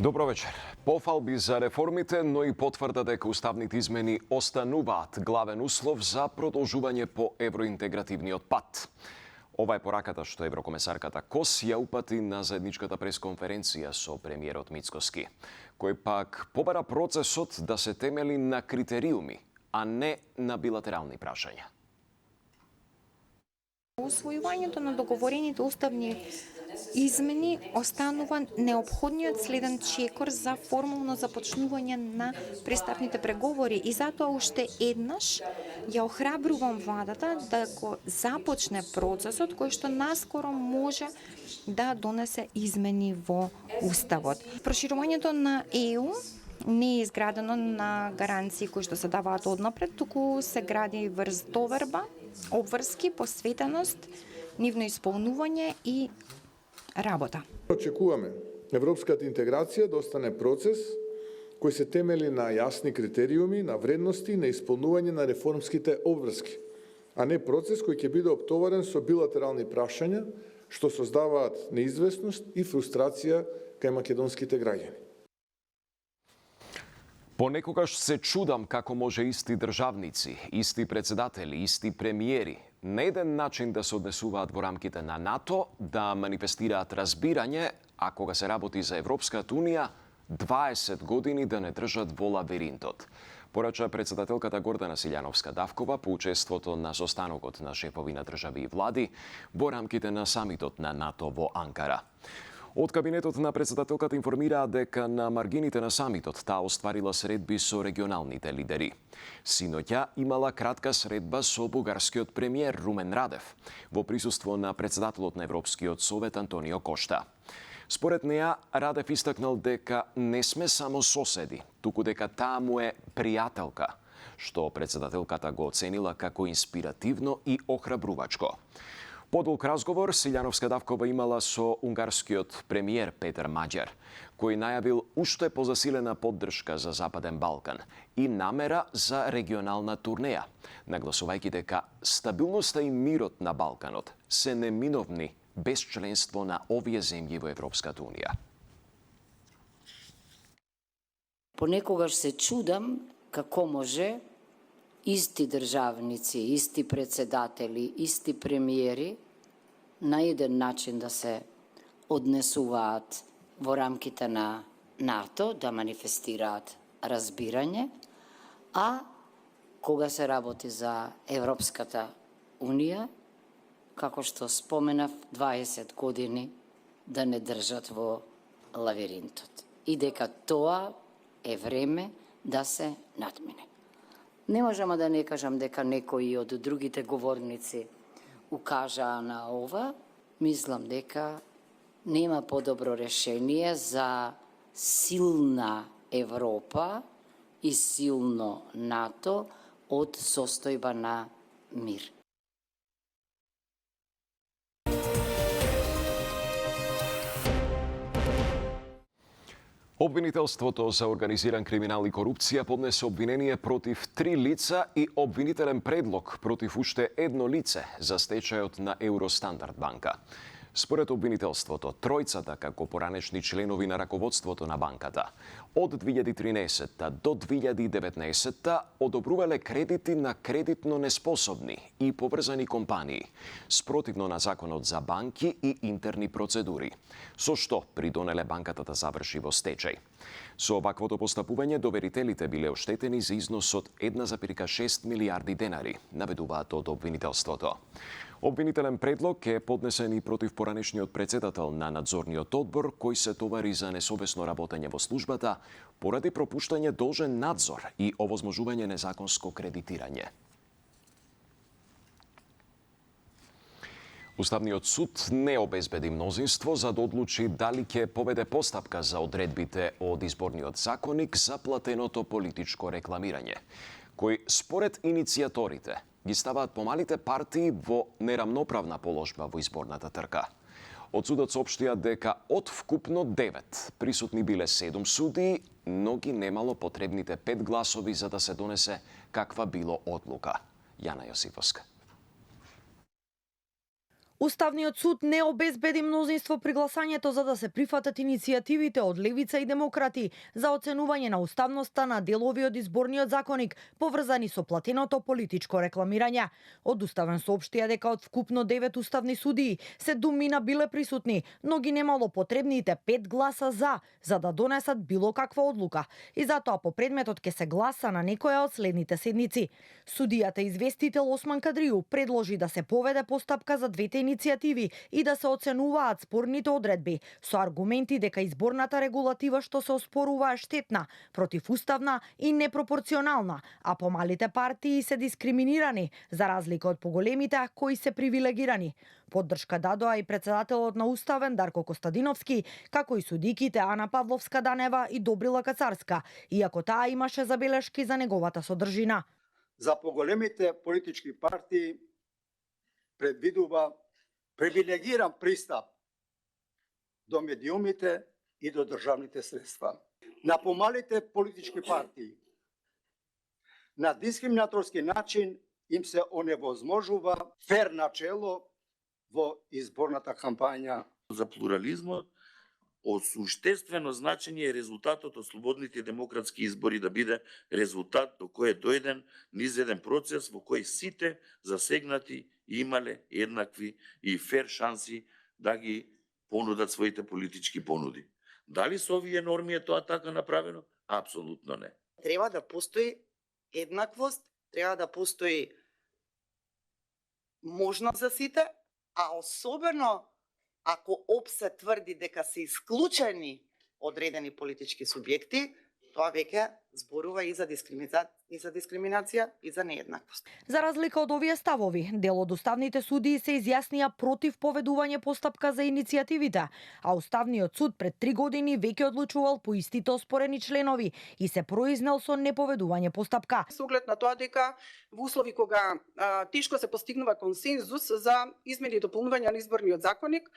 Добро вечер. Пофалби за реформите, но и потврда дека уставните измени остануваат главен услов за продолжување по евроинтегративниот пат. Ова е пораката што еврокомесарката Кос ја упати на заедничката пресконференција со премиерот Мицкоски, кој пак побара процесот да се темели на критериуми, а не на билатерални прашања. Усвојувањето на договорените уставни измени останува неопходниот следен чекор за формално започнување на пристапните преговори и затоа уште еднаш ја охрабрувам владата да го започне процесот кој што наскоро може да донесе измени во уставот. Проширувањето на ЕУ не е изградено на гаранции кои што се даваат однапред, туку се гради врз доверба, обврски, посветеност, нивно исполнување и работа. Очекуваме европската интеграција да остане процес кој се темели на јасни критериуми, на вредности, на исполнување на реформските обврски, а не процес кој ќе биде оптоварен со билатерални прашања што создаваат неизвестност и фрустрација кај македонските граѓани. Понекогаш се чудам како може исти државници, исти председатели, исти премиери на еден начин да се однесуваат во рамките на НАТО, да манифестираат разбирање, а кога се работи за Европската Унија, 20 години да не држат во лабиринтот. Порача председателката Гордана Силјановска-Давкова по учеството на состанокот на шефови на држави и влади во рамките на самитот на НАТО во Анкара. Од кабинетот на председателката информираа дека на маргините на самитот таа остварила средби со регионалните лидери. Синоќа имала кратка средба со бугарскиот премиер Румен Радев во присуство на председателот на Европскиот совет Антонио Кошта. Според неа, Радев истакнал дека не сме само соседи, туку дека таа му е пријателка, што председателката го оценила како инспиративно и охрабрувачко. Подолг разговор Силјановска-Давкова имала со унгарскиот премиер Петер Маџар, кој најавил уште позасилена поддршка за Западен Балкан и намера за регионална турнеја, нагласувајќи дека стабилноста и мирот на Балканот се неминовни без членство на овие земји во Европската Унија. Понекогаш се чудам како може исти државници, исти председатели, исти премиери на еден начин да се однесуваат во рамките на НАТО, да манифестираат разбирање, а кога се работи за Европската Унија, како што споменав, 20 години да не држат во лавиринтот. И дека тоа е време да се надмине. Не можам да не кажам дека некои од другите говорници укажаа на ова. Мислам дека нема подобро решение за силна Европа и силно НАТО од состојба на мир. Обвинителството за организиран криминал и корупција поднесе обвинение против 3 лица и обвинителен предлог против уште едно лице за стечајот на Евростандард банка. Според обвинителството, тројцата како поранешни членови на раководството на банката од 2013 до 2019 одобрувале кредити на кредитно неспособни и поврзани компании, спротивно на законот за банки и интерни процедури, со што придонеле банката да заврши во стечај. Со оваквото постапување доверителите биле оштетени за износ од 1,6 милиарди денари, наведуваат од обвинителството. Обвинителен предлог е поднесен и против поранешниот председател на надзорниот одбор, кој се товари за несовесно работење во службата поради пропуштање должен надзор и овозможување незаконско кредитирање. Уставниот суд не обезбеди мнозинство за да одлучи дали ќе поведе постапка за одредбите од изборниот законник за платеното политичко рекламирање, кој според иницијаторите ги ставаат помалите партии во нерамноправна положба во изборната трка. Од судот соопштија дека од вкупно 9 присутни биле 7 судии, но ги немало потребните 5 гласови за да се донесе каква било одлука. Јана Јосифовска. Уставниот суд не обезбеди мнозинство при гласањето за да се прифатат иницијативите од Левица и Демократи за оценување на уставноста на делови од изборниот законник поврзани со платеното политичко рекламирање. Од Уставен соопштија дека од вкупно 9 уставни судии 7 биле присутни, но ги немало потребните 5 гласа за да донесат било каква одлука. И затоа по предметот ќе се гласа на некоја од следните седници. Судијата известител Осман Кадрију предложи да се поведе постапка за двете иницијативи и да се оценуваат спорните одредби со аргументи дека изборната регулатива што се оспорува е штетна, противуставна и непропорционална, а помалите партии се дискриминирани за разлика од поголемите кои се привилегирани. Поддршка дадоа и председателот на Уставен Дарко Костадиновски, како и судиките Ана Павловска-Данева и Добрила Кацарска, иако таа имаше забелешки за неговата содржина. За поголемите политички партии предвидува привилегиран пристап до медиумите и до државните средства. На помалите политички партии на дискриминаторски начин им се оневозможува фер начело во изборната кампања. За плурализмот од суштествено значење е резултатот од слободните демократски избори да биде резултат до кој е дојден низ еден процес во кој сите засегнати имале еднакви и фер шанси да ги понудат своите политички понуди. Дали со овие норми е тоа така направено? Апсолутно не. Треба да постои еднаквост, треба да постои можност за сите, а особено ако ОПСЕ тврди дека се исклучени одредени политички субјекти, тоа веќе зборува и за дискриминација и за нееднаквост. За разлика од овие ставови, дел од уставните судии се изјаснија против поведување постапка за иницијативите, а Уставниот суд пред 3 години веќе одлучувал по истите оспорени членови и се произнел со неповедување постапка. Со оглед на тоа дека во услови кога тешко се постигнува консензус за измени и дополнување на изборниот законник,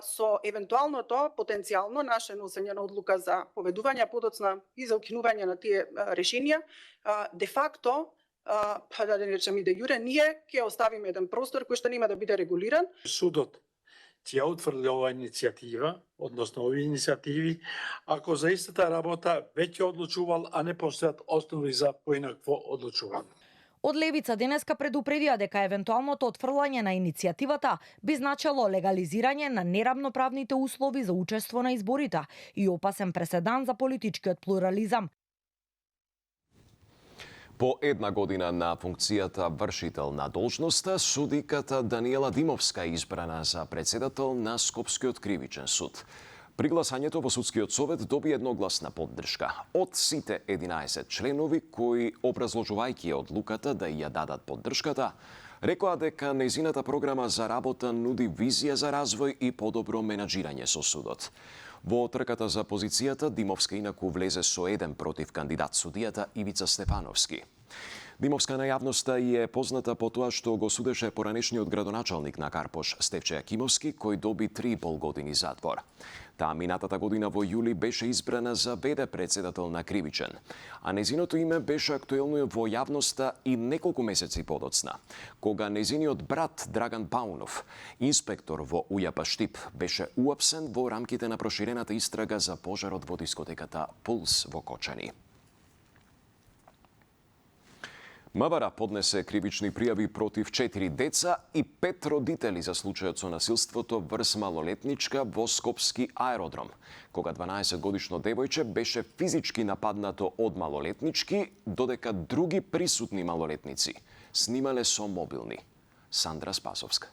со евентуалното потенцијално наше носење на одлука за поведување, подоцна и за укинување на тие решенија, де факто, да не речем и де јуре, ние ќе оставиме еден простор кој што нема да биде регулиран. Судот ќе утврди оваа иницијатива, односно овие иницијативи, ако за истата работа веќе одлучувал, а не постојат основи за поинакво одлучување. Од Левица денеска предупредија дека евентуалното отфрлање на иницијативата би значело легализирање на неравноправните услови за учество на изборите и опасен преседан за политичкиот плурализам. По 1 година на функцијата вршител на должноста, судиката Даниела Димовска е избрана за председател на Скопскиот кривичен суд. При гласањето во судскиот совет доби едногласна поддршка од сите 11 членови кои, образложувајќи одлуката да ја дадат поддршката, рекоа дека нејзината програма за работа нуди визија за развој и подобро менаџирање со судот. Во трката за позицијата Димовска инаку влезе со 1 против кандидат судијата Ивица Стефановски. Димовска на јавноста е позната по тоа што го судеше поранешниот градоначалник на Карпош Стефче Јакимовски, кој доби 3,5 години затвор. Таа минатата година во јули беше избрана за ВД председател на Кривичен, а незиното име беше актуелно во јавноста и неколку месеци подоцна, кога незиниот брат Драган Паунов, инспектор во УЈП Штип, беше уапсен во рамките на проширената истрага за пожарот во дискотеката Пулс во Кочани. МВР поднесе кривични пријави против 4 деца и 5 родители за случајот со насилството врз малолетничка во Скопски аеродром, кога 12-годишно девојче беше физички нападнато од малолетнички, додека други присутни малолетници снимале со мобилни. Сандра Спасовска.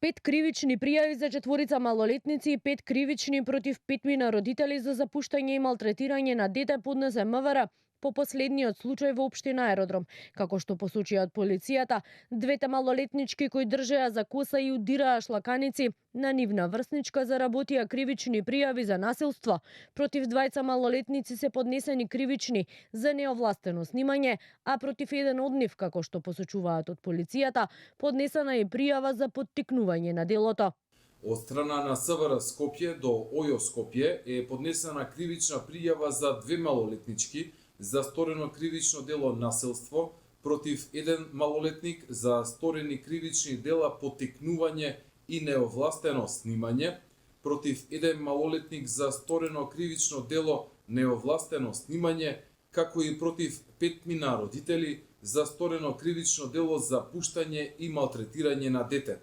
5 кривични пријави за 4 малолетници и 5 кривични против 5 родители за запуштање и малтретирање на дете поднесе МВР по последниот случај во општина Аеродром. Како што посочија од полицијата, двете малолетнички кои држеа за коса и удираа шлаканици на нивна врсничка заработија кривични пријави за насилство. Против двајца малолетници се поднесени кривични за неовластено снимање, а против еден од нив, како што посочуваат од полицијата, поднесена е пријава за поттикнување на делото. Од страна на СВР Скопје до ОЈО Скопје е поднесена кривична пријава за 2 малолетнички за сторено кривично дело насилство против еден малолетник за сторени кривични дела поттикнување и неовластено снимање, против еден малолетник за сторено кривично дело неовластено снимање, како и против 5 родители за сторено кривично дело за пуштање и малтретирање на дете.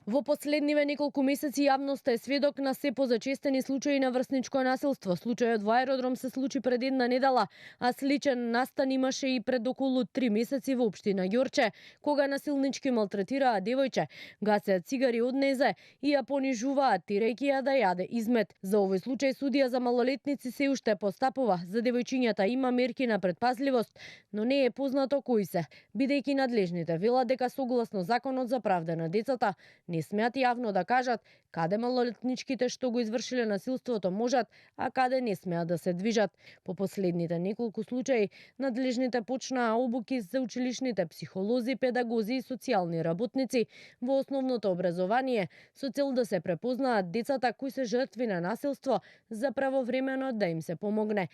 Во последниве неколку месеци јавноста е сведок на се позачестени случаи на врсничко насилство. Случајот во аеродром се случи пред една недела, а сличен настан имаше и пред околу 3 месеци во општина Ѓорче, кога насилнички малтретираа девојче, гасеа цигари од незе и ја понижуваат, тирајќи ја да јаде измет. За овој случај судија за малолетници се уште постапува. За девојчињата има мерки на предпазливост, но не е познато кои се, бидејќи надлежните велат дека согласно Законот за правда на децата не смеат јавно да кажат каде малолетничките што го извршиле насилството можат, а каде не смеат да се движат. По последните неколку случаи, надлежните почнаа обуки за училишните психолози, педагози и социјални работници во основното образование со цел да се препознаат децата кои се жртви на насилство за правовремено да им се помогне.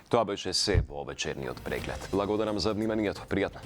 Тоа беше се во вечерниот преглед. Благодарам за вниманието. Пријатно.